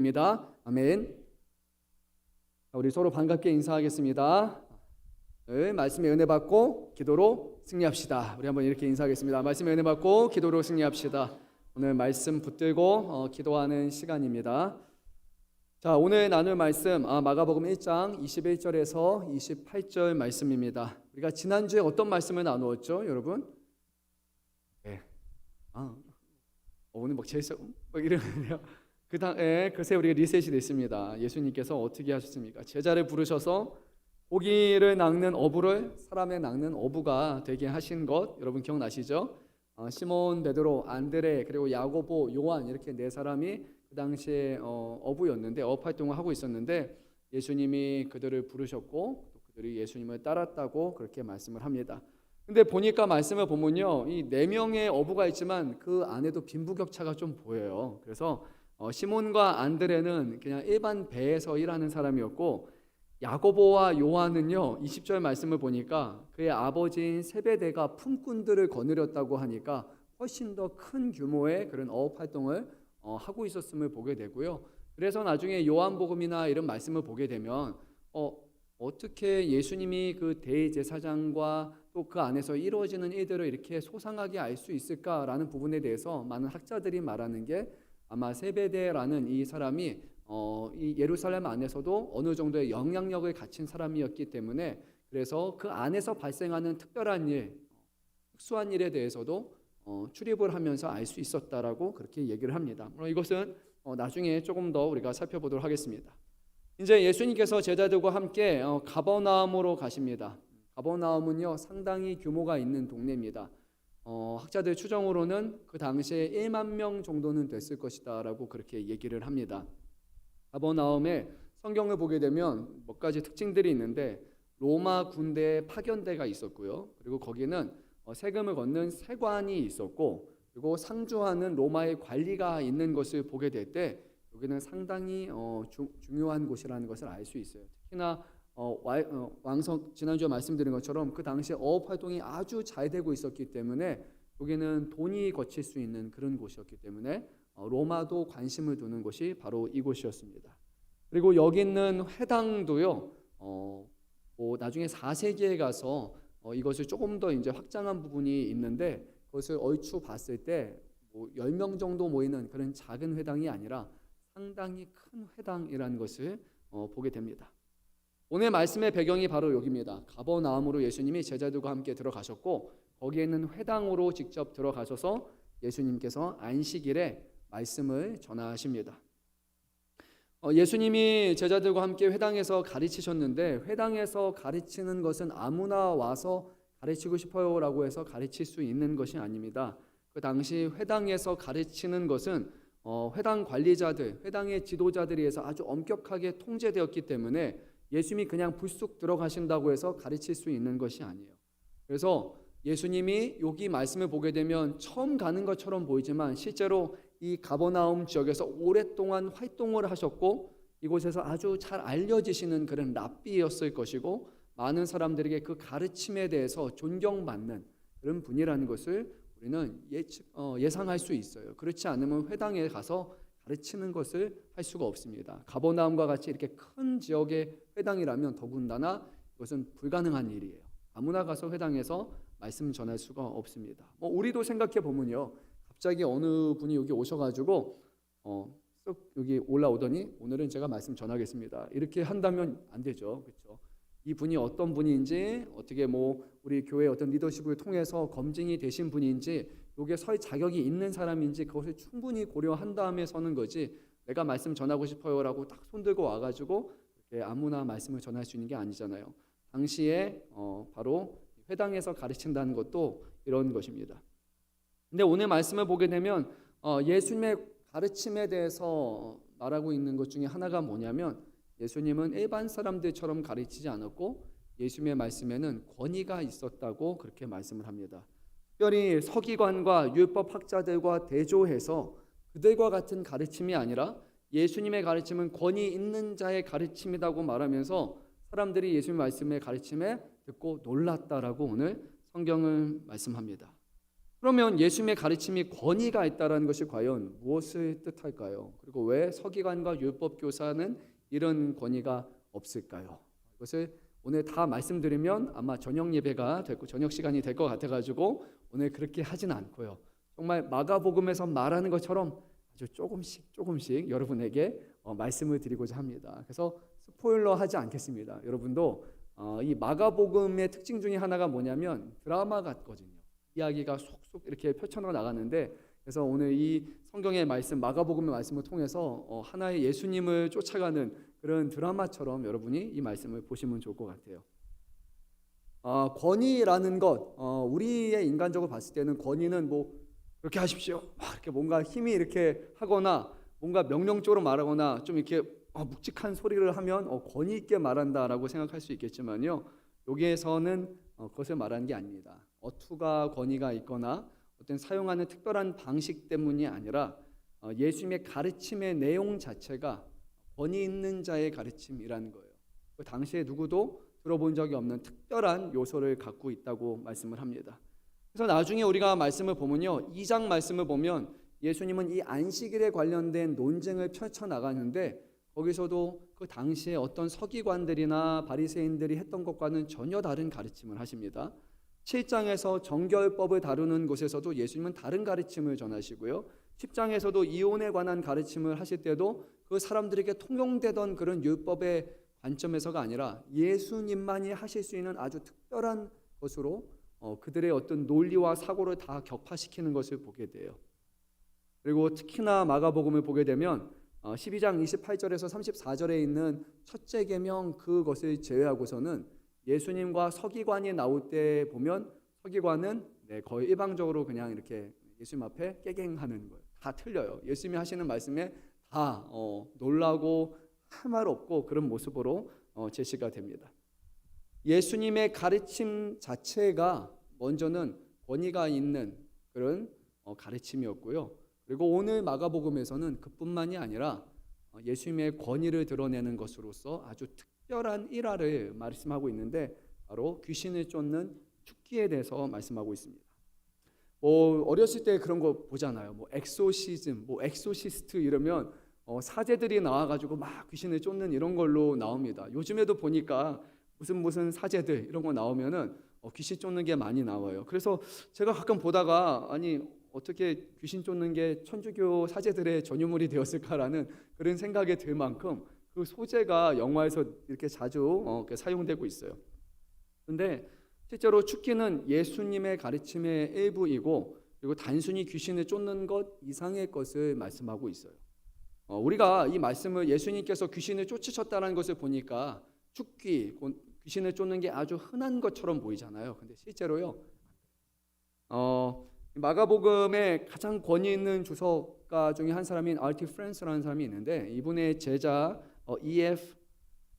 입니다. 아멘. 우리 서로 반갑게 인사하겠습니다. 네, 말씀의 은혜 받고 기도로 승리합시다. 우리 한번 이렇게 인사하겠습니다. 말씀의 은혜 받고 기도로 승리합시다. 오늘 말씀 붙들고 기도하는 시간입니다. 자, 오늘 나눌 말씀 마가복음 1장 21절에서 28절 말씀입니다. 우리가 지난주에 어떤 말씀을 나누었죠, 여러분? 네. 오늘 막 재밌어 이러는데요. 그새 우리가 리셋이 됐습니다. 예수님께서 어떻게 하셨습니까? 제자를 부르셔서 고기를 낚는 어부를 사람의 낚는 어부가 되게 하신 것 여러분 기억나시죠? 시몬, 베드로, 안드레 그리고 야고보, 요한 이렇게 네 사람이 그 당시에 어부였는데 어업 활동을 하고 있었는데 예수님이 그들을 부르셨고 또 그들이 예수님을 따랐다고 그렇게 말씀을 합니다. 근데 보니까 말씀을 보면요, 이 네 명의 어부가 있지만 그 안에도 빈부격차가 좀 보여요. 그래서 시몬과 안드레는 그냥 일반 배에서 일하는 사람이었고 야고보와 요한은요 20절 말씀을 보니까 그의 아버지인 세베대가 품꾼들을 거느렸다고 하니까 훨씬 더 큰 규모의 그런 어업 활동을 하고 있었음을 보게 되고요. 그래서 나중에 요한복음이나 이런 말씀을 보게 되면 어떻게 예수님이 그 대제사장과 또 그 안에서 이루어지는 일들을 이렇게 소상하게 알 수 있을까라는 부분에 대해서 많은 학자들이 말하는 게 아마 세베대라는 이 사람이 이 예루살렘 안에서도 어느 정도의 영향력을 갖춘 사람이었기 때문에 그래서 그 안에서 발생하는 특별한 일, 특수한 일에 대해서도 출입을 하면서 알 수 있었다라고 그렇게 얘기를 합니다. 이것은 나중에 조금 더 우리가 살펴보도록 하겠습니다. 이제 예수님께서 제자들과 함께 가버나움으로 가십니다. 가버나움은요 상당히 규모가 있는 동네입니다. 학자들 추정으로는 그 당시에 1만 명 정도는 됐을 것이다 라고 그렇게 얘기를 합니다. 가버나움에 성경을 보게 되면 몇 가지 특징들이 있는데 로마 군대의 파견대가 있었고요. 그리고 거기는 세금을 걷는 세관이 있었고 그리고 상주하는 로마의 관리가 있는 것을 보게 될 때 여기는 상당히 중요한 곳이라는 것을 알 수 있어요. 특히나 왕성 지난주에 말씀드린 것처럼 그 당시에 어업 활동이 아주 잘 되고 있었기 때문에 여기는 돈이 거칠 수 있는 그런 곳이었기 때문에 로마도 관심을 두는 곳이 바로 이곳이었습니다. 그리고 여기 있는 회당도요. 나중에 4세기에 가서 이것을 조금 더 이제 확장한 부분이 있는데 그것을 얼추 봤을 때 10명 정도 모이는 그런 작은 회당이 아니라 상당히 큰 회당이라는 것을 보게 됩니다. 오늘 말씀의 배경이 바로 여기입니다. 가버나움으로 예수님이 제자들과 함께 들어가셨고 거기에는 회당으로 직접 들어가셔서 예수님께서 안식일에 말씀을 전하십니다. 예수님이 제자들과 함께 회당에서 가르치셨는데 회당에서 가르치는 것은 아무나 와서 가르치고 싶어요라고 해서 가르칠 수 있는 것이 아닙니다. 그 당시 회당에서 가르치는 것은 회당 관리자들, 회당의 지도자들에 의해서 아주 엄격하게 통제되었기 때문에 예수님이 그냥 불쑥 들어가신다고 해서 가르칠 수 있는 것이 아니에요. 그래서 예수님이 여기 말씀을 보게 되면 처음 가는 것처럼 보이지만 실제로 이 가버나움 지역에서 오랫동안 활동을 하셨고 이곳에서 아주 잘 알려지시는 그런 랍비였을 것이고 많은 사람들에게 그 가르침에 대해서 존경받는 그런 분이라는 것을 우리는 예상할 수 있어요. 그렇지 않으면 회당에 가서 가르치는 것을 할 수가 없습니다. 가버나움과 같이 이렇게 큰 지역의 회당이라면 더군다나 이것은 불가능한 일이에요. 아무나 가서 회당에서 말씀 전할 수가 없습니다. 우리도 생각해 보면요, 갑자기 어느 분이 여기 오셔가지고 쓱 여기 올라오더니 오늘은 제가 말씀 전하겠습니다. 이렇게 한다면 안 되죠, 그렇죠? 이 분이 어떤 분인지 어떻게 우리 교회 어떤 리더십을 통해서 검증이 되신 분인지 여기에 설 자격이 있는 사람인지 그것을 충분히 고려한 다음에 서는 거지 내가 말씀 전하고 싶어요라고 딱 손들고 와가지고 아무나 말씀을 전할 수 있는 게 아니잖아요. 당시에 바로 회당에서 가르친다는 것도 이런 것입니다. 근데 오늘 말씀을 보게 되면 예수님의 가르침에 대해서 말하고 있는 것 중에 하나가 뭐냐면 예수님은 일반 사람들처럼 가르치지 않았고 예수님의 말씀에는 권위가 있었다고 그렇게 말씀을 합니다. 특별히 서기관과 율법학자들과 대조해서 그들과 같은 가르침이 아니라 예수님의 가르침은 권위 있는 자의 가르침이라고 말하면서 사람들이 예수님 말씀의 가르침에 듣고 놀랐다라고 오늘 성경은 말씀합니다. 그러면 예수님의 가르침이 권위가 있다는 것이 과연 무엇을 뜻할까요? 그리고 왜 서기관과 율법교사는 이런 권위가 없을까요? 이것을 오늘 다 말씀드리면 아마 저녁 예배가 되고 저녁 시간이 될 것 같아가지고 오늘 그렇게 하진 않고요. 정말 마가복음에서 말하는 것처럼 아주 조금씩 여러분에게 말씀을 드리고자 합니다. 그래서 스포일러 하지 않겠습니다. 여러분도 이 마가복음의 특징 중에 하나가 뭐냐면 드라마 같거든요. 이야기가 속속 이렇게 펼쳐져 나가는데, 그래서 오늘 이 성경의 말씀, 마가복음의 말씀을 통해서 하나의 예수님을 쫓아가는 그런 드라마처럼 여러분이 이 말씀을 보시면 좋을 것 같아요. 권위라는 것, 우리의 인간적으로 봤을 때는 권위는 뭐 그렇게 하십시오, 막 이렇게 뭔가 힘이 이렇게 하거나 뭔가 명령적으로 말하거나 좀 이렇게 묵직한 소리를 하면 권위 있게 말한다라고 생각할 수 있겠지만요, 여기에서는 그것을 말하는 게 아닙니다. 어투가 권위가 있거나 어떤 사용하는 특별한 방식 때문이 아니라 예수님의 가르침의 내용 자체가 권위 있는 자의 가르침이라는 거예요. 그 당시에 누구도 들어본 적이 없는 특별한 요소를 갖고 있다고 말씀을 합니다. 그래서 나중에 우리가 말씀을 보면요, 2장 말씀을 보면 예수님은 이 안식일에 관련된 논쟁을 펼쳐나가는데, 거기서도 그 당시에 어떤 서기관들이나 바리새인들이 했던 것과는 전혀 다른 가르침을 하십니다. 7장에서 정결법을 다루는 곳에서도 예수님은 다른 가르침을 전하시고요, 10장에서도 이혼에 관한 가르침을 하실 때도 그 사람들에게 통용되던 그런 율법의 관점에서가 아니라 예수님만이 하실 수 있는 아주 특별한 것으로 그들의 어떤 논리와 사고를 다 격파시키는 것을 보게 돼요. 그리고 특히나 마가복음을 보게 되면 12장 28절에서 34절에 있는 첫째 계명, 그것을 제외하고서는 예수님과 서기관이 나올 때 보면 서기관은 거의 일방적으로 그냥 이렇게 예수님 앞에 깨갱하는 거예요. 다 틀려요. 예수님이 하시는 말씀에 다 놀라고 할 말 없고 그런 모습으로 제시가 됩니다. 예수님의 가르침 자체가 먼저는 권위가 있는 그런 가르침이었고요. 그리고 오늘 마가복음에서는 그뿐만이 아니라 예수님의 권위를 드러내는 것으로서 아주 특별한 일화를 말씀하고 있는데, 바로 귀신을 쫓는 축기에 대해서 말씀하고 있습니다. 어렸을 때 그런 거 보잖아요. 엑소시즘, 엑소시스트 이러면 사제들이 나와가지고 막 귀신을 쫓는 이런 걸로 나옵니다. 요즘에도 보니까 무슨 사제들 이런 거 나오면은 귀신 쫓는 게 많이 나와요. 그래서 제가 가끔 보다가 아니 어떻게 귀신 쫓는 게 천주교 사제들의 전유물이 되었을까라는 그런 생각이 들 만큼 그 소재가 영화에서 이렇게 자주 사용되고 있어요. 그런데 실제로 축기는 예수님의 가르침의 일부이고, 그리고 단순히 귀신을 쫓는 것 이상의 것을 말씀하고 있어요. 우리가 이 말씀을 예수님께서 귀신을 쫓으셨다는 것을 보니까 축기, 귀신을 쫓는 게 아주 흔한 것처럼 보이잖아요. 근데 실제로요, 마가복음의 가장 권위 있는 주석가 중에 한 사람인 R.T. 프랜스라는 사람이 있는데, 이분의 제자 E.F.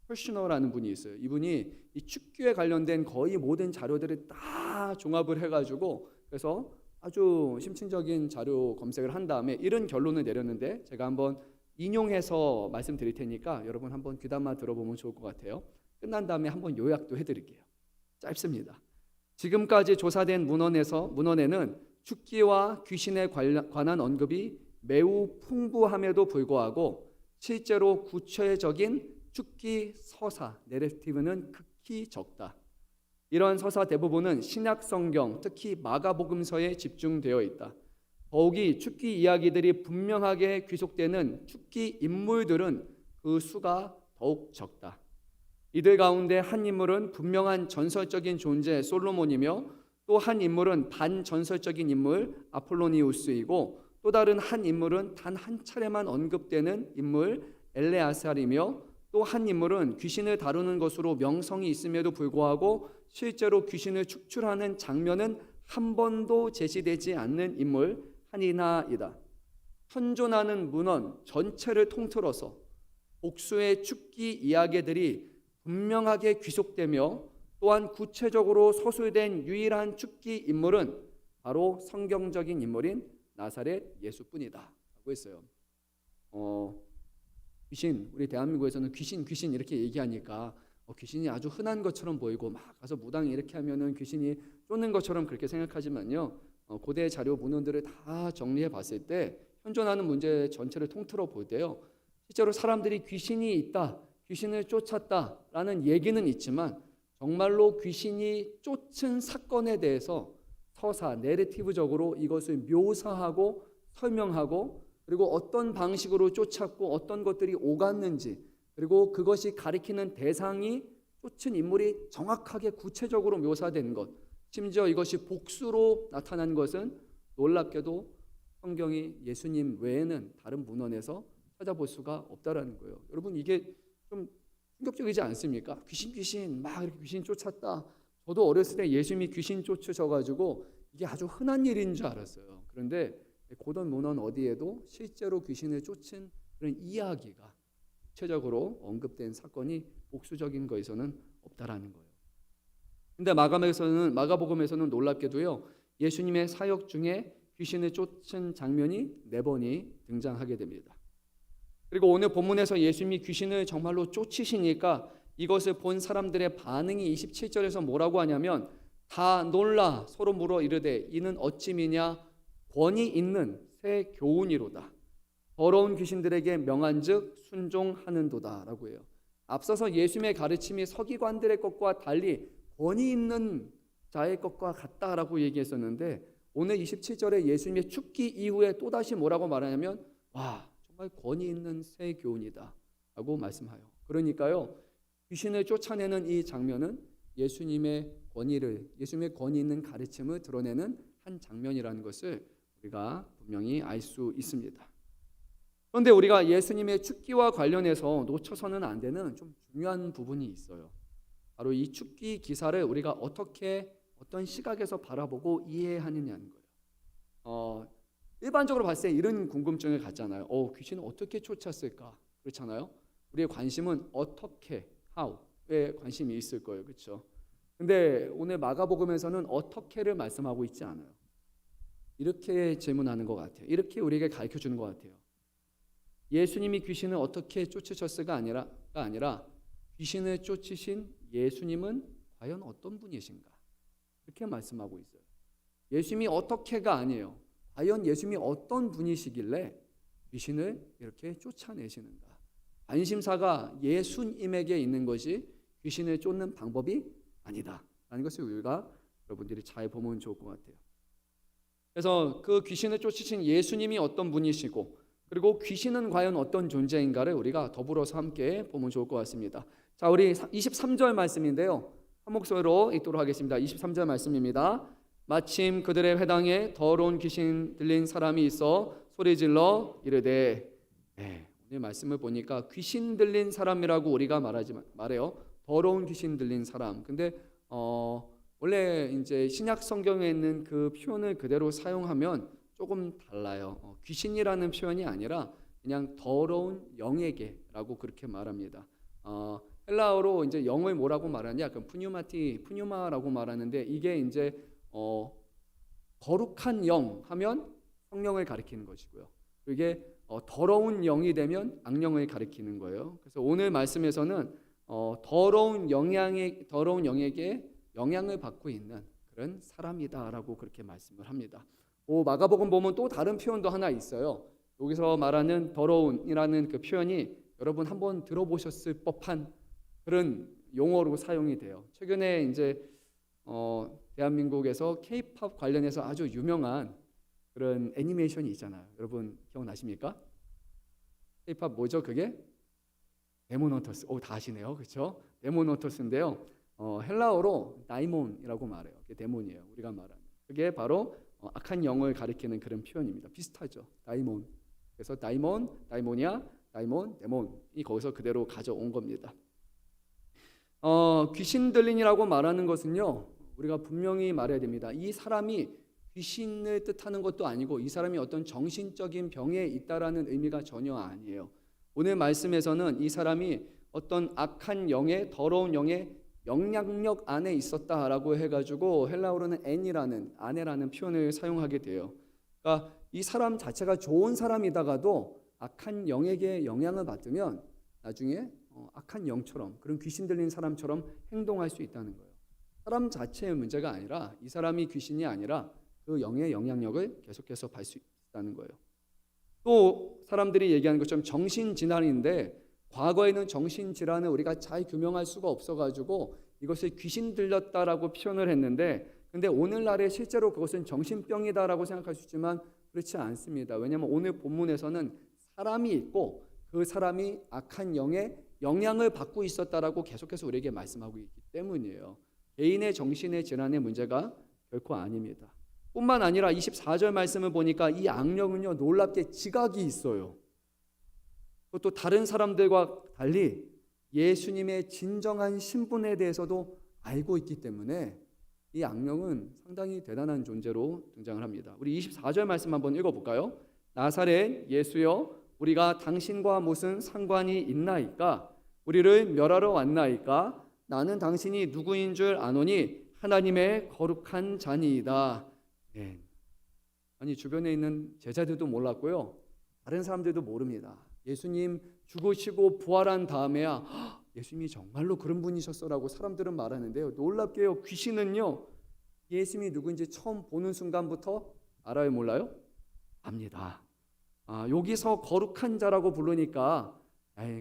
퍼셔너라는 분이 있어요. 이분이 이 축기에 관련된 거의 모든 자료들을 다 종합을 해가지고, 그래서 아주 심층적인 자료 검색을 한 다음에 이런 결론을 내렸는데, 제가 한번 인용해서 말씀드릴 테니까 여러분 한번 귀담아 들어보면 좋을 것 같아요. 끝난 다음에 한번 요약도 해드릴게요. 짧습니다. 지금까지 조사된 문헌에는 축기와 귀신에 관한 언급이 매우 풍부함에도 불구하고 실제로 구체적인 축기 서사, 내러티브는 극히 적다. 이런 서사 대부분은 신약 성경, 특히 마가복음서에 집중되어 있다. 더욱이 축기 이야기들이 분명하게 귀속되는 축기 인물들은 그 수가 더욱 적다. 이들 가운데 한 인물은 분명한 전설적인 존재 솔로몬이며, 또 한 인물은 반전설적인 인물 아폴로니우스이고, 또 다른 한 인물은 단 한 차례만 언급되는 인물 엘레아살이며, 또 한 인물은 귀신을 다루는 것으로 명성이 있음에도 불구하고 실제로 귀신을 축출하는 장면은 한 번도 제시되지 않는 인물 한이나이다. 현존하는 문헌 전체를 통틀어서 복수의 축기 이야기들이 분명하게 귀속되며, 또한 구체적으로 서술된 유일한 축기 인물은 바로 성경적인 인물인 나사렛 예수뿐이다 라고 했어요. 귀신, 우리 대한민국에서는 귀신 이렇게 얘기하니까 귀신이 아주 흔한 것처럼 보이고 막 가서 무당이 이렇게 하면은 귀신이 쫓는 것처럼 그렇게 생각하지만요, 고대 자료 문헌들을 다 정리해 봤을 때 현존하는 문제 전체를 통틀어 볼 때요, 실제로 사람들이 귀신이 있다, 귀신을 쫓았다라는 얘기는 있지만 정말로 귀신이 쫓은 사건에 대해서 서사, 내러티브적으로 이것을 묘사하고 설명하고, 그리고 어떤 방식으로 쫓았고 어떤 것들이 오갔는지, 그리고 그것이 가리키는 대상이 쫓은 인물이 정확하게 구체적으로 묘사된 것, 심지어 이것이 복수로 나타난 것은 놀랍게도 성경이 예수님 외에는 다른 문헌에서 찾아볼 수가 없다라는 거예요. 여러분, 이게 좀 충격적이지 않습니까? 귀신 막 이렇게 귀신 쫓았다. 저도 어렸을 때 예수님이 귀신 쫓으셔가지고 이게 아주 흔한 일인 줄 알았어요. 그런데 고전 문헌 어디에도 실제로 귀신을 쫓은 그런 이야기가 구체적으로 언급된 사건이 복수적인 거에서는 없다라는 거예요. 근데 마가복음에서는 놀랍게도요, 예수님의 사역 중에 귀신을 쫓은 장면이 4번이 등장하게 됩니다. 그리고 오늘 본문에서 예수님이 귀신을 정말로 쫓으시니까 이것을 본 사람들의 반응이 27절에서 뭐라고 하냐면, 다 놀라 서로 물어 이르되 이는 어찌미냐, 권위 있는 새 교훈이로다. 더러운 귀신들에게 명한즉 순종하는도다 라고 해요. 앞서서 예수님의 가르침이 서기관들의 것과 달리 권위 있는 자의 것과 같다라고 얘기했었는데, 오늘 27절에 예수님의 죽기 이후에 또다시 뭐라고 말하냐면, 와, 정말 권위 있는 새 교훈이다 라고 말씀하여, 그러니까요, 귀신을 쫓아내는 이 장면은 예수님의 권위 있는 가르침을 드러내는 한 장면이라는 것을 우리가 분명히 알 수 있습니다. 그런데 우리가 예수님의 죽기와 관련해서 놓쳐서는 안 되는 좀 중요한 부분이 있어요. 바로 이 죽기 기사를 우리가 어떤 시각에서 바라보고 이해하느냐는 거예요. 일반적으로 봤을 때 이런 궁금증을 갖잖아요. 귀신은 어떻게 쫓았을까? 그렇잖아요. 우리의 관심은 어떻게, how에 관심이 있을 거예요. 그렇죠? 근데 오늘 마가복음에서는 어떻게를 말씀하고 있지 않아요. 이렇게 질문하는 것 같아요. 이렇게 우리에게 가르쳐 주는 것 같아요. 예수님이 귀신을 어떻게 쫓으셨을까 아니라 귀신을 쫓으신 예수님은 과연 어떤 분이신가? 이렇게 말씀하고 있어요. 예수님이 어떻게가 아니에요. 과연 예수님이 어떤 분이시길래 귀신을 이렇게 쫓아내시는가? 관심사가 예수님에게 있는 것이 귀신을 쫓는 방법이 아니다 라는 것을 우리가 여러분들이 잘 보면 좋을 것 같아요. 그래서 그 귀신을 쫓으신 예수님이 어떤 분이시고, 그리고 귀신은 과연 어떤 존재인가를 우리가 더불어서 함께 보면 좋을 것 같습니다. 자, 우리 23절 말씀인데요, 한 목소리로 읽도록 하겠습니다. 23절 말씀입니다. 마침 그들의 회당에 더러운 귀신 들린 사람이 있어 소리질러 이르되, 오늘 말씀을 보니까 귀신 들린 사람이라고 우리가 말해요. 더러운 귀신 들린 사람. 근데 원래 이제 신약 성경에 있는 그 표현을 그대로 사용하면 조금 달라요. 귀신이라는 표현이 아니라 그냥 더러운 영에게라고 그렇게 말합니다. 헬라어로 이제 영을 뭐라고 말하냐? 그럼 푸뉴마라고 말하는데, 이게 이제 거룩한 영 하면 성령을 가리키는 것이고요. 이게 더러운 영이 되면 악령을 가리키는 거예요. 그래서 오늘 말씀에서는 더러운 영에게 영향을 받고 있는 그런 사람이다라고 그렇게 말씀을 합니다. 마가복음 보면 또 다른 표현도 하나 있어요. 여기서 말하는 더러운이라는 그 표현이 여러분 한번 들어보셨을 법한 그런 용어로 사용이 돼요. 최근에 이제 대한민국에서 K-팝 관련해서 아주 유명한 그런 애니메이션이 있잖아요. 여러분 기억나십니까? K-팝 뭐죠? 그게 데몬헌터스. 다 아시네요. 그렇죠? 데몬헌터스인데요. 헬라어로 다이몬이라고 말해요. 그게 데몬이에요. 우리가 말하는. 그게 바로 악한 영을 가리키는 그런 표현입니다. 비슷하죠. 다이몬. 그래서 다이모니아, 데몬이 거기서 그대로 가져온 겁니다. 귀신 들린이라고 말하는 것은요, 우리가 분명히 말해야 됩니다. 이 사람이 귀신을 뜻하는 것도 아니고 이 사람이 어떤 정신적인 병에 있다라는 의미가 전혀 아니에요. 오늘 말씀에서는 이 사람이 어떤 악한 영의, 더러운 영의 영향력 안에 있었다라고 해가지고 헬라어로는 아내라는 표현을 사용하게 돼요. 그러니까 이 사람 자체가 좋은 사람이다가도 악한 영에게 영향을 받으면 나중에 악한 영처럼, 그런 귀신 들린 사람처럼 행동할 수 있다는 거예요. 사람 자체의 문제가 아니라, 이 사람이 귀신이 아니라 그 영의 영향력을 계속해서 받을 수 있다는 거예요. 또 사람들이 얘기하는 것처럼 정신질환인데 과거에는 정신질환을 우리가 잘 규명할 수가 없어가지고 이것을 귀신 들렸다라고 표현을 했는데 근데 오늘날에 실제로 그것은 정신병이다라고 생각할 수 있지만 그렇지 않습니다. 왜냐하면 오늘 본문에서는 사람이 있고 그 사람이 악한 영의 영향을 받고 있었다라고 계속해서 우리에게 말씀하고 있기 때문이에요. 개인의 정신의 질환의 문제가 결코 아닙니다. 뿐만 아니라 24절 말씀을 보니까 이 악령은요 놀랍게 지각이 있어요. 또 다른 사람들과 달리 예수님의 진정한 신분에 대해서도 알고 있기 때문에 이 악령은 상당히 대단한 존재로 등장을 합니다. 우리 24절 말씀 한번 읽어볼까요? 나사렛 예수여 우리가 당신과 무슨 상관이 있나이까? 우리를 멸하러 왔나이까? 나는 당신이 누구인 줄 아노니 하나님의 거룩한 자니이다. 네. 아니 주변에 있는 제자들도 몰랐고요. 다른 사람들도 모릅니다. 예수님 죽으시고 부활한 다음에야 예수님이 정말로 그런 분이셨어라고 사람들은 말하는데요. 놀랍게요. 귀신은요. 예수님이 누구인지 처음 보는 순간부터 알아요, 몰라요? 압니다. 여기서 거룩한 자라고 부르니까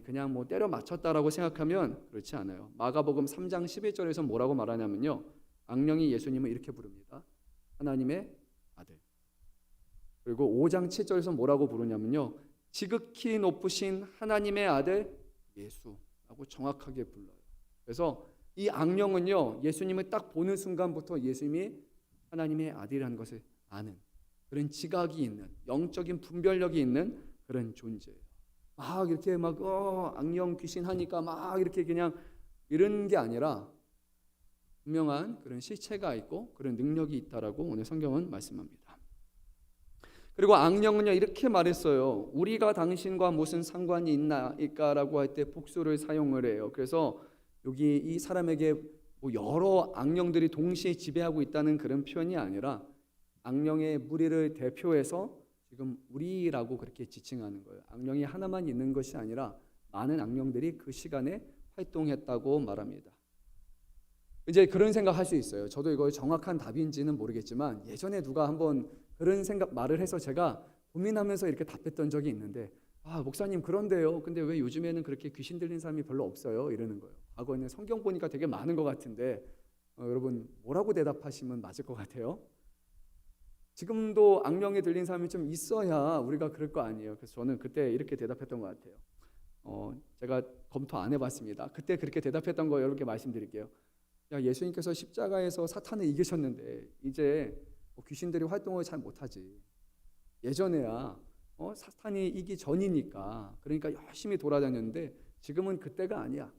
그냥 뭐 때려 맞췄다라고 생각하면 그렇지 않아요. 마가복음 3장 11절에서 뭐라고 말하냐면요. 악령이 예수님을 이렇게 부릅니다. 하나님의 아들. 그리고 5장 7절에서 뭐라고 부르냐면요. 지극히 높으신 하나님의 아들 예수라고 정확하게 불러요. 그래서 이 악령은요. 예수님을 딱 보는 순간부터 예수님이 하나님의 아들이라는 것을 아는 그런 지각이 있는 영적인 분별력이 있는 그런 존재예요. 막 이렇게 막 악령 귀신 하니까 막 이렇게 그냥 이런 게 아니라 분명한 그런 실체가 있고 그런 능력이 있다라고 오늘 성경은 말씀합니다. 그리고 악령은요 이렇게 말했어요. 우리가 당신과 무슨 상관이 있나이까라고 할 때 복수를 사용을 해요. 그래서 여기 이 사람에게 뭐 여러 악령들이 동시에 지배하고 있다는 그런 표현이 아니라 악령의 무리를 대표해서 지금 우리라고 그렇게 지칭하는 거예요. 악령이 하나만 있는 것이 아니라 많은 악령들이 그 시간에 활동했다고 말합니다. 이제 그런 생각할 수 있어요. 저도 이거 정확한 답인지는 모르겠지만 예전에 누가 한번 그런 생각 말을 해서 제가 고민하면서 이렇게 답했던 적이 있는데 목사님 그런데요. 근데 왜 요즘에는 그렇게 귀신 들린 사람이 별로 없어요? 이러는 거예요. 과거에는 성경 보니까 되게 많은 것 같은데 여러분 뭐라고 대답하시면 맞을 것 같아요? 지금도 악령이 들린 사람이 좀 있어야 우리가 그럴 거 아니에요. 그래서 저는 그때 이렇게 대답했던 것 같아요. 제가 검토 안 해봤습니다. 그때 그렇게 대답했던 거 여러분께 말씀드릴게요. 야, 예수님께서 십자가에서 사탄을 이기셨는데 이제 귀신들이 활동을 잘 못하지. 예전에야 사탄이 이기 전이니까 그러니까 열심히 돌아다녔는데 지금은 그때가 아니야.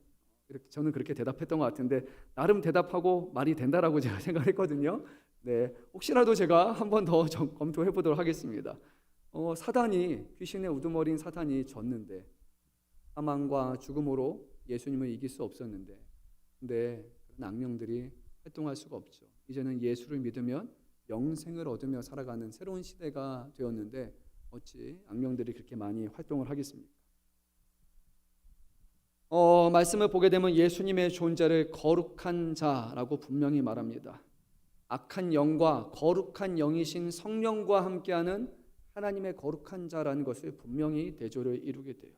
이렇게 저는 그렇게 대답했던 것 같은데 나름 대답하고 말이 된다라고 제가 생각했거든요. 네, 혹시라도 제가 한 번 더 검토해 보도록 하겠습니다. 사단이 귀신의 우두머리인 사탄이 졌는데 사망과 죽음으로 예수님을 이길 수 없었는데 근데 그런 악령들이 활동할 수가 없죠. 이제는 예수를 믿으면 영생을 얻으며 살아가는 새로운 시대가 되었는데 어찌 악령들이 그렇게 많이 활동을 하겠습니까? 말씀을 보게 되면 예수님의 존재를 거룩한 자라고 분명히 말합니다. 악한 영과 거룩한 영이신 성령과 함께하는 하나님의 거룩한 자라는 것을 분명히 대조를 이루게 돼요.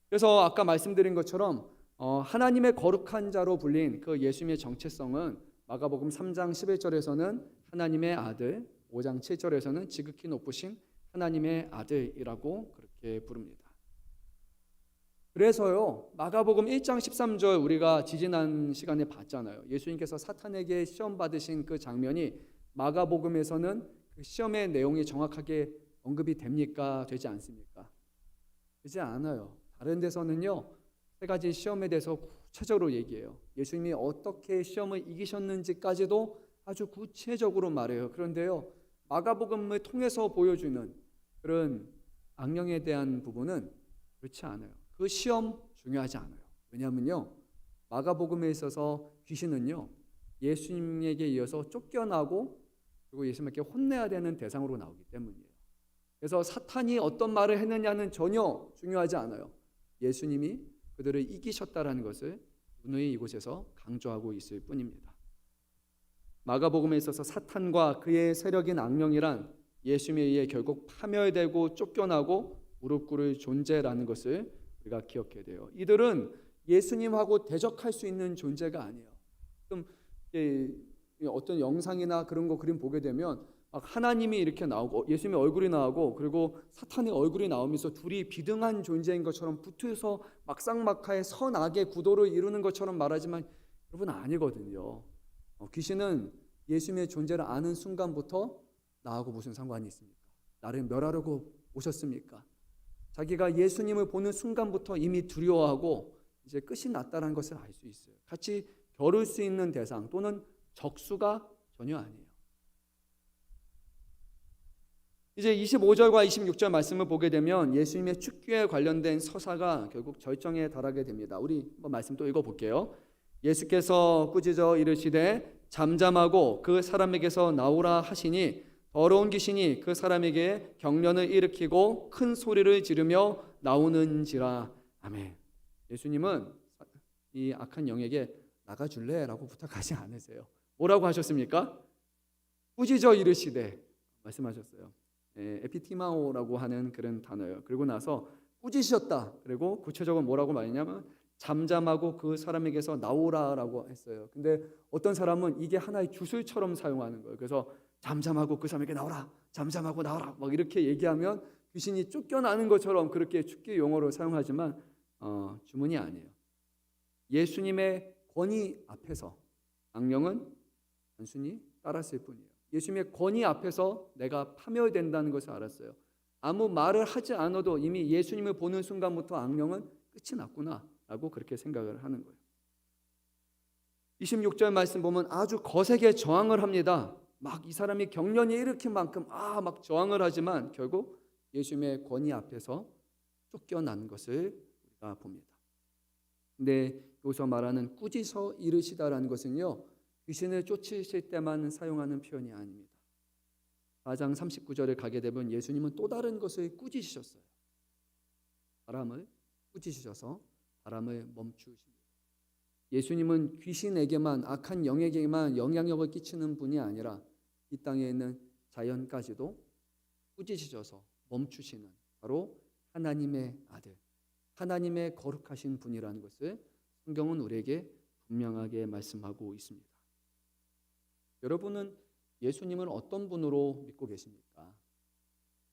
그래서 아까 말씀드린 것처럼 하나님의 거룩한 자로 불린 그 예수님의 정체성은 마가복음 3장 11절에서는 하나님의 아들, 5장 7절에서는 지극히 높으신 하나님의 아들이라고 그렇게 부릅니다. 그래서요 마가복음 1장 13절 우리가 지지난 시간에 봤잖아요. 예수님께서 사탄에게 시험 받으신 그 장면이 마가복음에서는 그 시험의 내용이 정확하게 언급이 됩니까? 되지 않습니까? 되지 않아요. 다른 데서는요 3가지 시험에 대해서 구체적으로 얘기해요. 예수님이 어떻게 시험을 이기셨는지까지도 아주 구체적으로 말해요. 그런데요 마가복음을 통해서 보여주는 그런 악령에 대한 부분은 그렇지 않아요. 그 시험 중요하지 않아요. 왜냐하면요 마가복음에 있어서 귀신은요 예수님에게 이어서 쫓겨나고 그리고 예수님께 혼내야 되는 대상으로 나오기 때문이에요. 그래서 사탄이 어떤 말을 했느냐는 전혀 중요하지 않아요. 예수님이 그들을 이기셨다라는 것을 누누이 이곳에서 강조하고 있을 뿐입니다. 마가복음에 있어서 사탄과 그의 세력인 악령이란 예수님에 의해 결국 파멸되고 쫓겨나고 무릎 꿇을 존재라는 것을 우리가 기억해야 돼요. 이들은 예수님하고 대적할 수 있는 존재가 아니에요. 좀 어떤 영상이나 그런 거 그림 보게 되면 막 하나님이 이렇게 나오고 예수님의 얼굴이 나오고 그리고 사탄의 얼굴이 나오면서 둘이 비등한 존재인 것처럼 붙어서 막상막하에 선악의 구도를 이루는 것처럼 말하지만 여러분 아니거든요. 귀신은 예수님의 존재를 아는 순간부터 나하고 무슨 상관이 있습니까? 나를 멸하려고 오셨습니까? 자기가 예수님을 보는 순간부터 이미 두려워하고 이제 끝이 났다는 것을 알 수 있어요. 같이 겨룰 수 있는 대상 또는 적수가 전혀 아니에요. 이제 25절과 26절 말씀을 보게 되면 예수님의 죽기에 관련된 서사가 결국 절정에 달하게 됩니다. 우리 한번 말씀 또 읽어볼게요. 예수께서 꾸짖어 이르시되 잠잠하고 그 사람에게서 나오라 하시니 더러운 귀신이 그 사람에게 경련을 일으키고 큰 소리를 지르며 나오는지라. 아멘. 예수님은 이 악한 영에게 나가줄래? 라고 부탁하지 않으세요. 뭐라고 하셨습니까? 꾸짖어 이르시되 말씀하셨어요. 에피티마오라고 하는 그런 단어예요. 그리고 나서 꾸짖으셨다. 그리고 구체적으로 뭐라고 말했냐면 잠잠하고 그 사람에게서 나오라라고 했어요. 근데 어떤 사람은 이게 하나의 주술처럼 사용하는 거예요. 그래서 잠잠하고 그 사람에게 나오라, 잠잠하고 나오라 막 이렇게 얘기하면 귀신이 쫓겨나는 것처럼 그렇게 죽기 용어로 사용하지만 주문이 아니에요. 예수님의 권위 앞에서 악령은 단순히 따랐을 뿐이에요. 예수님의 권위 앞에서 내가 파멸된다는 것을 알았어요. 아무 말을 하지 않아도 이미 예수님을 보는 순간부터 악령은 끝이 났구나 라고 그렇게 생각을 하는 거예요. 26절 말씀 보면 아주 거세게 저항을 합니다. 막 이 사람이 경련이 일으킨 만큼 막 저항을 하지만 결국 예수님의 권위 앞에서 쫓겨난 것을 우리가 봅니다. 근데 여기서 말하는 꾸짖어 이르시다라는 것은요, 귀신을 쫓으실 때만 사용하는 표현이 아닙니다. 4장 39절에 가게 되면 예수님은 또 다른 것을 꾸짖으셨어요. 바람을 꾸짖으셔서 바람을 멈추십니다. 예수님은 귀신에게만 악한 영에게만 영향력을 끼치는 분이 아니라 이 땅에 있는 자연까지도 꾸짖으셔서 멈추시는 바로 하나님의 아들, 하나님의 거룩하신 분이라는 것을 성경은 우리에게 분명하게 말씀하고 있습니다. 여러분은 예수님을 어떤 분으로 믿고 계십니까?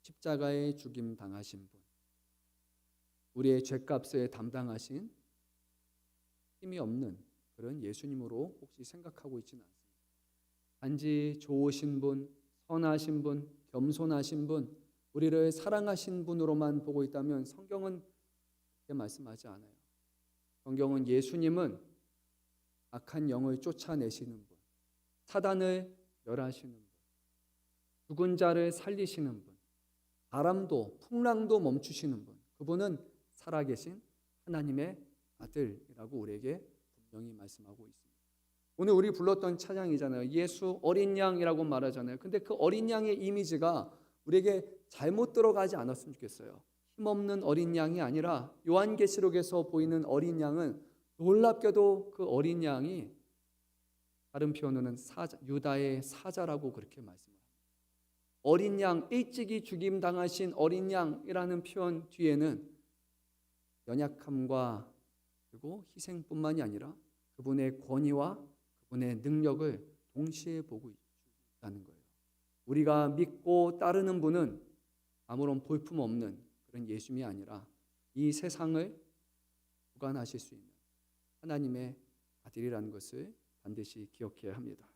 십자가에 죽임 당하신 분, 우리의 죄값을 담당하신 힘이 없는 그런 예수님으로 혹시 생각하고 있지는 않습니다. 단지 좋으신 분, 선하신 분, 겸손하신 분, 우리를 사랑하신 분으로만 보고 있다면 성경은 그렇게 말씀하지 않아요. 성경은 예수님은 악한 영을 쫓아내시는 분, 사단을 멸하시는 분, 죽은 자를 살리시는 분, 바람도 풍랑도 멈추시는 분, 그분은 살아계신 하나님의 아들이라고 우리에게 분명히 말씀하고 있습니다. 오늘 우리 불렀던 찬양이잖아요. 예수 어린 양이라고 말하잖아요. 근데 그 어린 양의 이미지가 우리에게 잘못 들어가지 않았으면 좋겠어요. 힘없는 어린 양이 아니라 요한계시록에서 보이는 어린 양은 놀랍게도 그 어린 양이 다른 표현으로는 유다의 사자라고 그렇게 말씀합니다. 어린 양, 일찍이 죽임 당하신 어린 양이라는 표현 뒤에는 연약함과 그리고 희생뿐만이 아니라 그분의 권위와 그분의 능력을 동시에 보고 있다는 거예요. 우리가 믿고 따르는 분은 아무런 볼품없는 그런 예수님이 아니라 이 세상을 주관하실 수 있는 하나님의 아들이라는 것을 반드시 기억해야 합니다.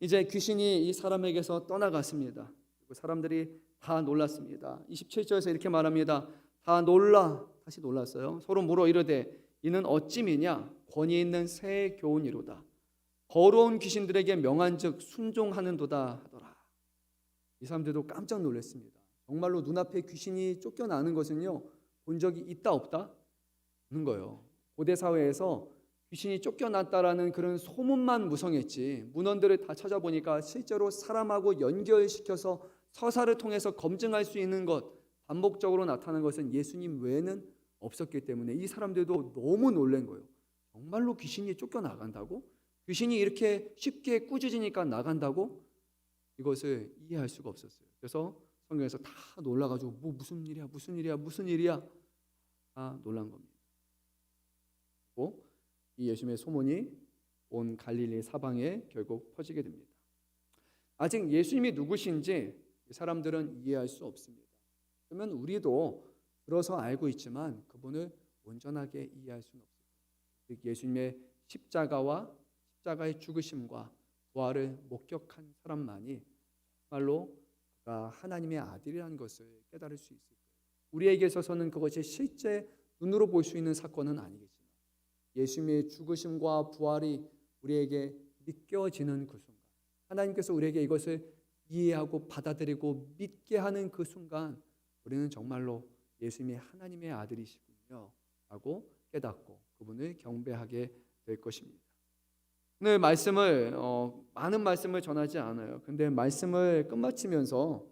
이제 귀신이 이 사람에게서 떠나갔습니다. 그리고 사람들이 다 놀랐습니다. 27절에서 이렇게 말합니다. 다 다시 놀랐어요. 서로 물어 이르되 이는 어찌미냐? 권위 있는 새 교훈이로다. 거로운 귀신들에게 명한즉 순종하는도다 하더라. 이 사람들도 깜짝 놀랐습니다. 정말로 눈앞에 귀신이 쫓겨나는 것은요, 본 적이 있다 없다? 없는 거예요. 고대 사회에서 귀신이 쫓겨났다라는 그런 소문만 무성했지 문헌들을 다 찾아보니까 실제로 사람하고 연결시켜서 서사를 통해서 검증할 수 있는 것, 반복적으로 나타나는 것은 예수님 외에는 없었기 때문에 이 사람들도 너무 놀란 거예요. 정말로 귀신이 쫓겨나간다고? 귀신이 이렇게 쉽게 꾸짖으니까 나간다고? 이것을 이해할 수가 없었어요. 그래서 성경에서 다 놀라가지고 뭐 무슨 일이야 다 놀란 겁니다. 그리고 이 예수님의 소문이 온 갈릴리 사방에 결국 퍼지게 됩니다. 아직 예수님이 누구신지 사람들은 이해할 수 없습니다. 그러면 우리도 들어서 알고 있지만 그분을 온전하게 이해할 수는 없어요. 예수님의 십자가의 죽으심과 부활을 목격한 사람만이 정말로 그가 하나님의 아들이라는 것을 깨달을 수 있을 거예요. 우리에게 있어서는 그것이 실제 눈으로 볼 수 있는 사건은 아니겠지만 예수님의 죽으심과 부활이 우리에게 믿겨지는 그 순간, 하나님께서 우리에게 이것을 이해하고 받아들이고 믿게 하는 그 순간, 우리는 정말로 예수님이 하나님의 아들이시군요 라고 깨닫고 그분을 경배하게 될 것입니다. 오늘 말씀을 많은 말씀을 전하지 않아요. 근데 말씀을 끝마치면서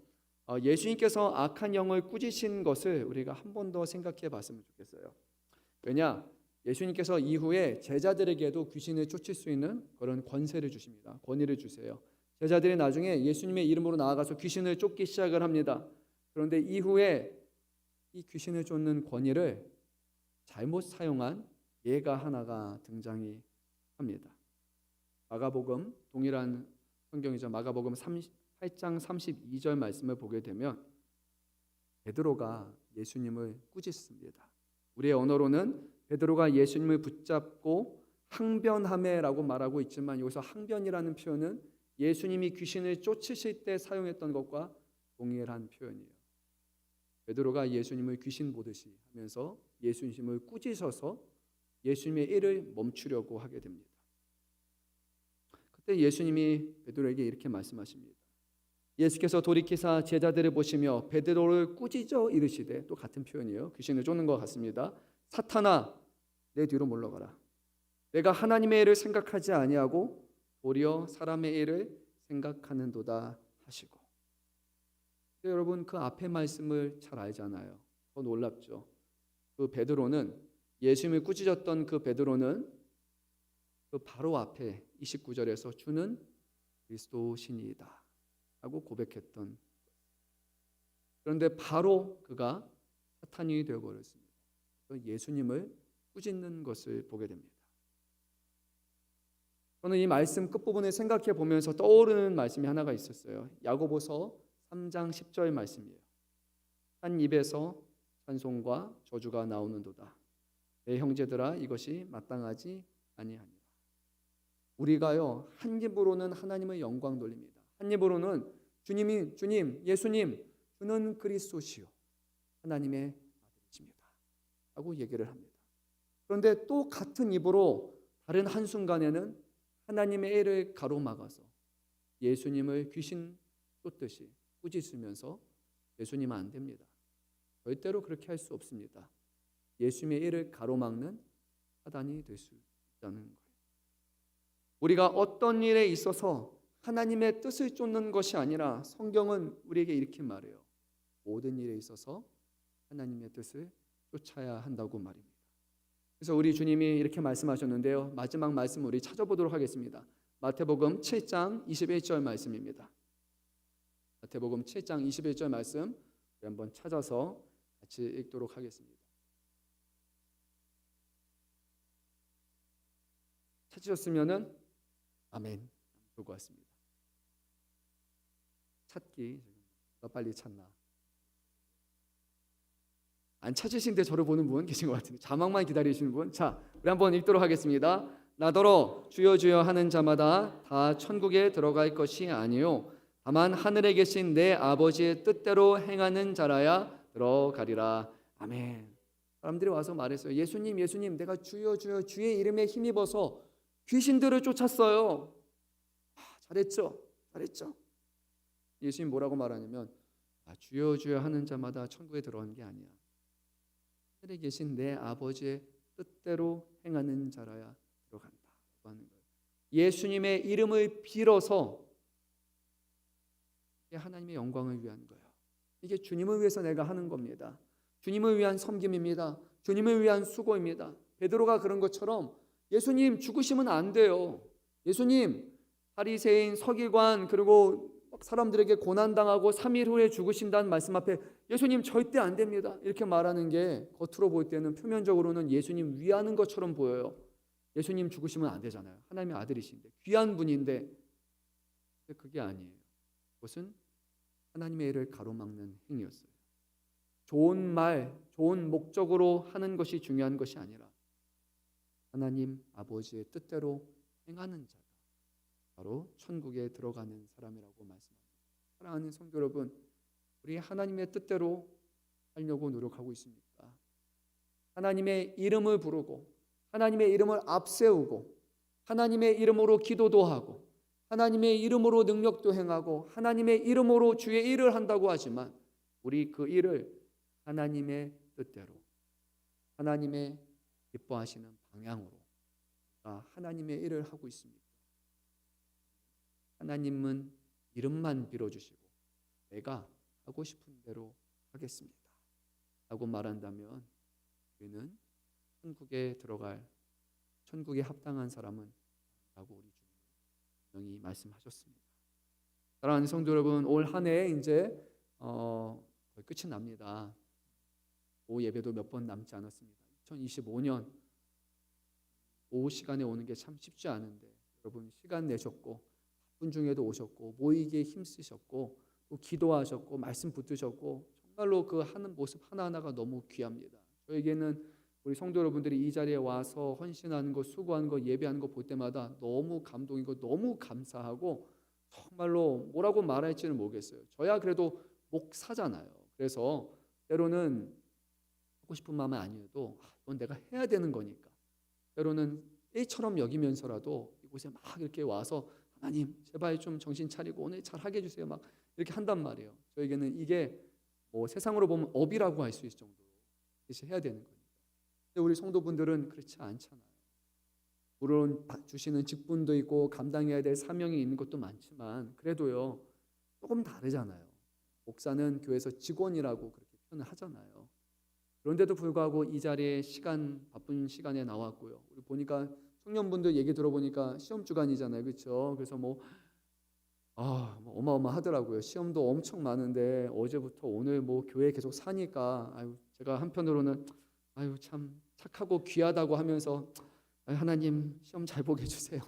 예수님께서 악한 영을 꾸짖으신 것을 우리가 한 번 더 생각해 봤으면 좋겠어요. 왜냐? 예수님께서 이후에 제자들에게도 귀신을 쫓을 수 있는 그런 권세를 주십니다. 권위를 주세요. 제자들이 나중에 예수님의 이름으로 나아가서 귀신을 쫓기 시작을 합니다. 그런데 이후에 이 귀신을 쫓는 권위를 잘못 사용한 예가 하나가 등장이 합니다. 마가복음, 동일한 성경이죠. 마가복음 8장 32절 말씀을 보게 되면 베드로가 예수님을 꾸짖습니다. 우리의 언어로는 베드로가 예수님을 붙잡고 항변하매라고 말하고 있지만 여기서 항변이라는 표현은 예수님이 귀신을 쫓으실 때 사용했던 것과 동일한 표현이에요. 베드로가 예수님을 귀신 보듯이 하면서 예수님을 꾸짖어서 예수님의 일을 멈추려고 하게 됩니다. 그때 예수님이 베드로에게 이렇게 말씀하십니다. 예수께서 돌이키사 제자들을 보시며 베드로를 꾸짖어 이르시되, 또 같은 표현이에요. 귀신을 쫓는 것 같습니다. 사탄아, 내 뒤로 물러가라. 내가 하나님의 일을 생각하지 아니하고 도리어 사람의 일을 생각하는도다 하시고. 여러분, 그 앞에 말씀을 잘 알잖아요. 더 놀랍죠. 그 베드로는, 예수님을 꾸짖었던 그 베드로는 그 바로 앞에 29절에서 주는 그리스도시니이다 하고 고백했던. 그런데 바로 그가 사탄이 되어버렸습니다. 예수님을 꾸짖는 것을 보게 됩니다. 저는 이 말씀 끝부분을 생각해 보면서 떠오르는 말씀이 하나가 있었어요. 야고보서 3장 10절 말씀이에요. 한 입에서 찬송과 저주가 나오는도다. 내 형제들아, 이것이 마땅하지 아니하니라. 우리가요, 한 입으로는 하나님의 영광 돌립니다. 한 입으로는 주님, 예수님, 주는 그리스도시요 하나님의 아들이십니다 하고 얘기를 합니다. 그런데 또 같은 입으로 다른 한순간에는 하나님의 일을 가로막아서 예수님을 귀신 쫓듯이 꾸짖으면서 예수님은 안 됩니다. 절대로 그렇게 할 수 없습니다. 예수님의 일을 가로막는 사단이 될 수 있다는 거예요. 우리가 어떤 일에 있어서 하나님의 뜻을 쫓는 것이 아니라 성경은 우리에게 이렇게 말해요. 모든 일에 있어서 하나님의 뜻을 쫓아야 한다고 말입니다. 그래서 우리 주님이 이렇게 말씀하셨는데요. 마지막 말씀 우리 찾아보도록 하겠습니다. 마태복음 7장 21절 말씀입니다. 마태복음 7장 21절 말씀 우리 한번 찾아서 같이 읽도록 하겠습니다. 찾으셨으면은 아멘. 좋을 것 같습니다. 찾기 누가 빨리 찾나? 안 찾으신데 저를 보는 분 계신 것 같은데 자막만 기다리시는 분. 자, 우리 한번 읽도록 하겠습니다. 나더러 주여 주여 하는 자마다 다 천국에 들어갈 것이 아니요 다만 하늘에 계신 내 아버지의 뜻대로 행하는 자라야 들어가리라. 아멘. 사람들이 와서 말했어요. 예수님, 예수님, 내가 주여 주여 주의 이름에 힘입어서 귀신들을 쫓았어요. 잘했죠? 잘했죠? 예수님 뭐라고 말하냐면 주여 주여 하는 자마다 천국에 들어가는 게 아니야. 하늘에 계신 내 아버지의 뜻대로 행하는 자라야 들어간다 하는 거예요. 예수님의 이름을 빌어서 이게 하나님의 영광을 위한 거예요. 이게 주님을 위해서 내가 하는 겁니다. 주님을 위한 섬김입니다. 주님을 위한 수고입니다. 베드로가 그런 것처럼 예수님 죽으시면 안 돼요. 예수님, 바리새인, 서기관, 그리고 사람들에게 고난당하고 3일 후에 죽으신다는 말씀 앞에 예수님 절대 안 됩니다, 이렇게 말하는 게 겉으로 볼 때는, 표면적으로는 예수님 위하는 것처럼 보여요. 예수님 죽으시면 안 되잖아요. 하나님의 아들이신데, 귀한 분인데. 근데 그게 아니에요. 그것은 하나님의 일을 가로막는 행위였어요. 좋은 말, 좋은 목적으로 하는 것이 중요한 것이 아니라 하나님 아버지의 뜻대로 행하는 자가 바로 천국에 들어가는 사람이라고 말씀합니다. 사랑하는 성도 여러분, 우리 하나님의 뜻대로 하려고 노력하고 있습니까? 하나님의 이름을 부르고 하나님의 이름을 앞세우고 하나님의 이름으로 기도도 하고 하나님의 이름으로 능력도 행하고 하나님의 이름으로 주의 일을 한다고 하지만 우리 그 일을 하나님의 뜻대로, 하나님의 기뻐하시는 방향으로 하나님의 일을 하고 있습니다. 하나님은 이름만 빌어주시고 내가 하고 싶은 대로 하겠습니다 라고 말한다면 우리는 천국에 들어갈, 천국에 합당한 사람은 라고 우리 주님이 분명히 말씀하셨습니다. 사랑하는 성도 여러분, 올 한 해 이제 거의 끝이 납니다. 오후 예배도 몇 번 남지 않았습니다. 2025년 오후 시간에 오는 게 참 쉽지 않은데 여러분 시간 내셨고 바쁜 중에도 오셨고 모이기에 힘쓰셨고 또 기도하셨고 말씀 붙드셨고 정말로 그 하는 모습 하나하나가 너무 귀합니다. 저에게는 우리 성도 여러분들이 이 자리에 와서 헌신하는 것, 수고하는 것, 예배하는 것 볼 때마다 너무 감동이고 너무 감사하고 정말로 뭐라고 말할지는 모르겠어요. 저야 그래도 목사잖아요. 그래서 때로는 하고 싶은 마음은 아니어도 이건 내가 해야 되는 거니까 때로는 일처럼 여기면서라도 이곳에 막 이렇게 와서 하나님 제발 좀 정신 차리고 오늘 잘하게 해주세요 막 이렇게 한단 말이에요. 저에게는 이게 뭐 세상으로 보면 업이라고 할 수 있을 정도로 이렇게 해야 되는 거니까. 근데 우리 성도분들은 그렇지 않잖아요. 물론 주시는 직분도 있고 감당해야 될 사명이 있는 것도 많지만 그래도요 조금 다르잖아요. 목사는 교회에서 직원이라고 그렇게 표현을 하잖아요. 그런데도 불구하고 이 자리에 바쁜 시간에 나왔고요. 우리 보니까 청년분들 얘기 들어보니까 시험 주간이잖아요, 그렇죠? 그래서 뭐 어마어마하더라고요. 시험도 엄청 많은데 어제부터 오늘 뭐 교회 계속 사니까 제가 한편으로는 참 착하고 귀하다고 하면서 하나님 시험 잘 보게 해주세요.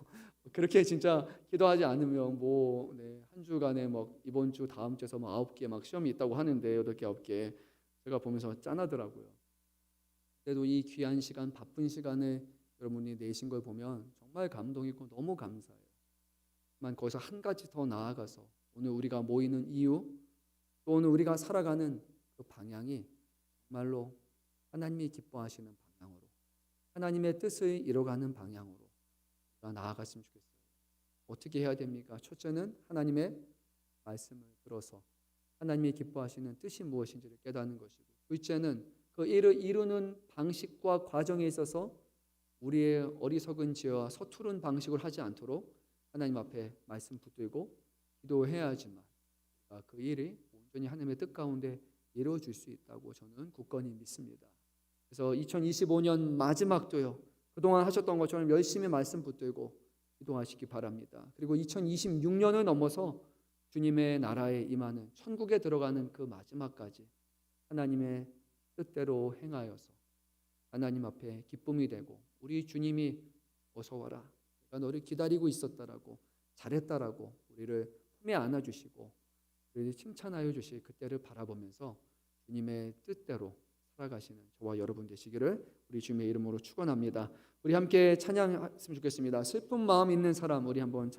그렇게 진짜 기도하지 않으면 한 주간에 이번 주 다음 주에서 9개 막 시험이 있다고 하는데 8개 9개 제가 보면서 짠하더라고요. 그래도 이 귀한 시간, 바쁜 시간에 여러분이 내신 걸 보면 정말 감동이고 너무 감사해요. 만 거기서 한 가지 더 나아가서 오늘 우리가 모이는 이유, 또 오늘 우리가 살아가는 그 방향이 정말로 하나님이 기뻐하시는 방향으로, 하나님의 뜻을 이뤄가는 방향으로 나아갔으면 좋겠어요. 어떻게 해야 됩니까? 첫째는 하나님의 말씀을 들어서 하나님이 기뻐하시는 뜻이 무엇인지를 깨닫는 것이고, 둘째는 그 일을 이루는 방식과 과정에 있어서 우리의 어리석은 지혜와 서투른 방식을 하지 않도록 하나님 앞에 말씀 붙들고 기도해야 하지만 그 일이 온전히 하나님의 뜻 가운데 이루어질 수 있다고 저는 굳건히 믿습니다. 그래서 2025년 마지막도요, 그동안 하셨던 것처럼 열심히 말씀 붙들고 기도하시기 바랍니다. 그리고 2026년을 넘어서 주님의 나라에 임하는 천국에 들어가는 그 마지막까지 하나님의 뜻대로 행하여서 하나님 앞에 기쁨이 되고 우리 주님이 어서 와라, 내가 너를 기다리고 있었다라고, 잘했다라고 우리를 품에 안아주시고 우리를 칭찬하여 주실 그때를 바라보면서 주님의 뜻대로 살아가시는 저와 여러분 되시기를 우리 주님의 이름으로 축원합니다. 우리 함께 찬양했으면 좋겠습니다. 슬픈 마음 있는 사람 우리 한번 찬송